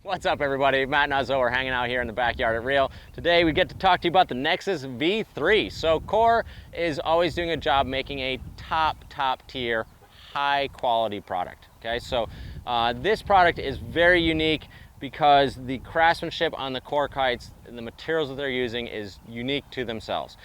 What's up, everybody? Matt and Nuzzo are hanging out here in the backyard at Real. Today we get to talk to you about the Nexus V3. So Core is always doing a job making a top tier, high quality product. Okay, so this product is very unique because the craftsmanship on the Core kites and the materials that they're using is unique to themselves.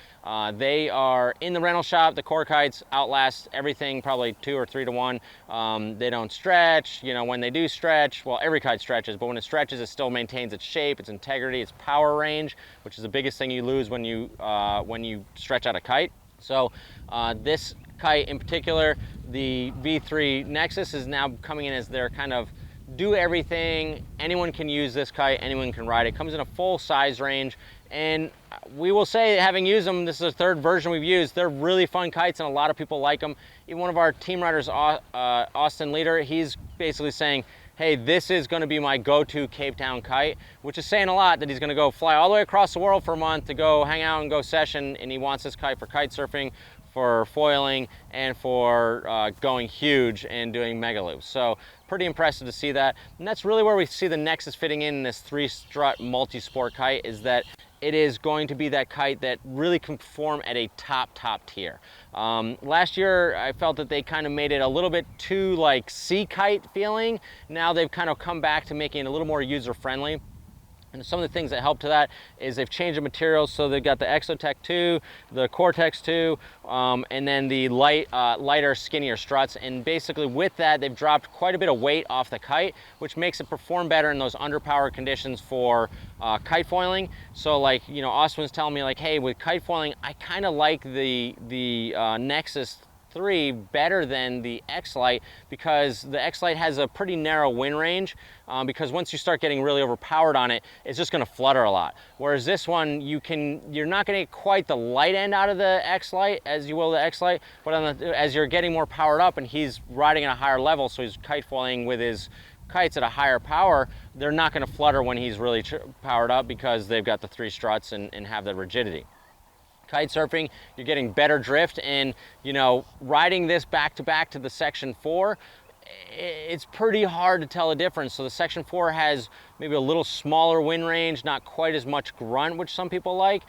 They are in the rental shop. The Core kites outlast everything probably 2 or 3 to 1. They don't stretch. You know, when they do stretch, well, every kite stretches, but when it stretches, it still maintains its shape, its integrity, its power range, which is the biggest thing you lose when you stretch out a kite. So this kite in particular, the V3 Nexus, is now coming in as their kind of do everything. Anyone can use this kite, anyone can ride it. It comes in a full size range, and we will say, having used them, this is the third version we've used, they're really fun kites and a lot of people like them. Even one of our team riders, Austin Leader, he's basically saying, hey, this is going to be my go-to Cape Town kite, which is saying a lot, that he's going to go fly all the way across the world for a month to go hang out and go session, and he wants this kite for kite surfing, for foiling, and for going huge and doing mega loops. So pretty impressive to see that. And that's really where we see the Nexus fitting in this 3-strut multi-sport kite, is that it is going to be that kite that really can perform at a top tier. Last year, I felt that they kind of made it a little bit too like sea kite feeling. Now they've kind of come back to making it a little more user-friendly. And some of the things that help to that is they've changed the materials. So they've got the Exotech 2, the Cortex 2, and then the lighter, skinnier struts. And basically with that, they've dropped quite a bit of weight off the kite, which makes it perform better in those underpowered conditions for kite foiling. So like, you know, Austin was telling me like, hey, with kite foiling, I kind of like the Nexus 3 better than the X-Lite, because the X-Lite has a pretty narrow wind range, because once you start getting really overpowered on it, it's just going to flutter a lot. Whereas this one, you're not going to get quite the light end out of the X-Lite as you will the X-Lite, but as you're getting more powered up and he's riding at a higher level, so he's kite foiling with his kites at a higher power, they're not going to flutter when he's really powered up, because they've got the 3 struts and have the rigidity. Kite surfing, you're getting better drift, and you know, riding this back to the Section 4, it's pretty hard to tell the difference. So the Section 4 has maybe a little smaller wind range, not quite as much grunt, which some people like.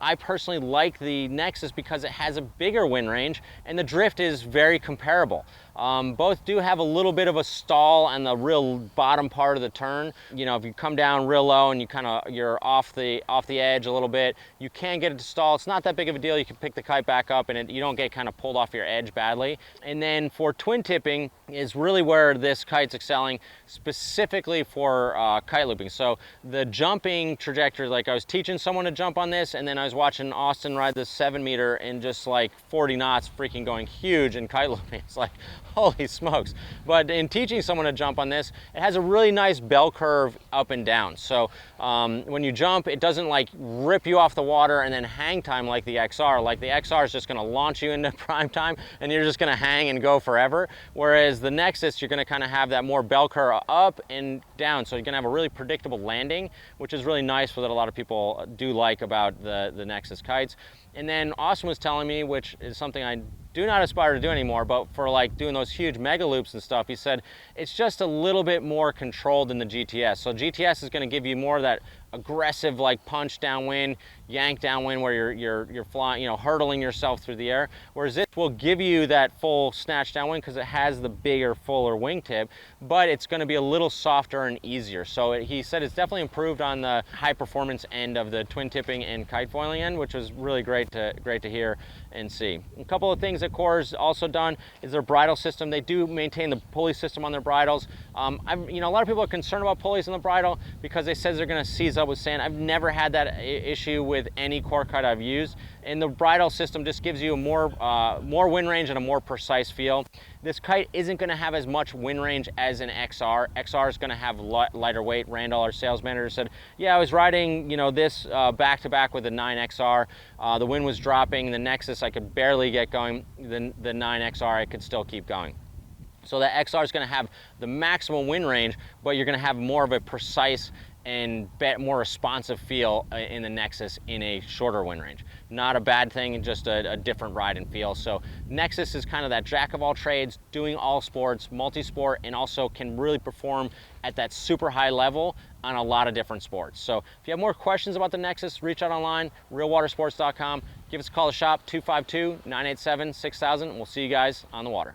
I personally like the Nexus because it has a bigger wind range and the drift is very comparable. Both do have a little bit of a stall on the real bottom part of the turn. You know, if you come down real low and you're off the edge a little bit, you can get it to stall. It's not that big of a deal. You can pick the kite back up and you don't get kind of pulled off your edge badly. And then for twin tipping is really where this kite's excelling, specifically for kite looping. So the jumping trajectory, like I was teaching someone to jump on this, and then I was watching Austin ride this 7-meter and just like 40 knots freaking going huge in kite looping. It's like, holy smokes. But in teaching someone to jump on this, it has a really nice bell curve up and down. So when you jump, it doesn't like rip you off the water and then hang time like the XR. Like the XR is just going to launch you into prime time and you're just going to hang and go forever. Whereas the Nexus, you're going to kind of have that more bell curve up and down. So you're going to have a really predictable landing, which is really nice, what a lot of people do like about the Nexus kites. And then Austin was telling me, which is something I do not aspire to do anymore, but for like doing those huge mega loops and stuff, he said it's just a little bit more controlled than the GTS. So GTS is going to give you more of that aggressive like punch downwind, yank downwind, where you're flying, you know, hurtling yourself through the air. Whereas this will give you that full snatch downwind because it has the bigger, fuller wingtip, but it's going to be a little softer and easier. So he said it's definitely improved on the high performance end of the twin tipping and kite foiling end, which was really great to hear and see. A couple of things that Core's also done is their bridle system. They do maintain the pulley system on their bridles. You know, a lot of people are concerned about pulleys on the bridle because they said they're going to seize up with sand. I've never had that issue with any Core kite I've used, and the bridle system just gives you a more wind range and a more precise feel. This kite isn't going to have as much wind range as an XR. XR is going to have lighter weight. Randall, our sales manager, said, yeah, I was riding, you know, this back to back with the 9XR. The wind was dropping. The Nexus, I could barely get going. The 9XR, I could still keep going. So the XR is going to have the maximum wind range, but you're going to have more of a precise and more responsive feel in the Nexus in a shorter wind range. Not a bad thing, just a different ride and feel. So Nexus is kind of that jack of all trades, doing all sports, multi-sport, and also can really perform at that super high level on a lot of different sports. So if you have more questions about the Nexus, reach out online, realwatersports.com. Give us a call to shop, 252-987-6000, and we'll see you guys on the water.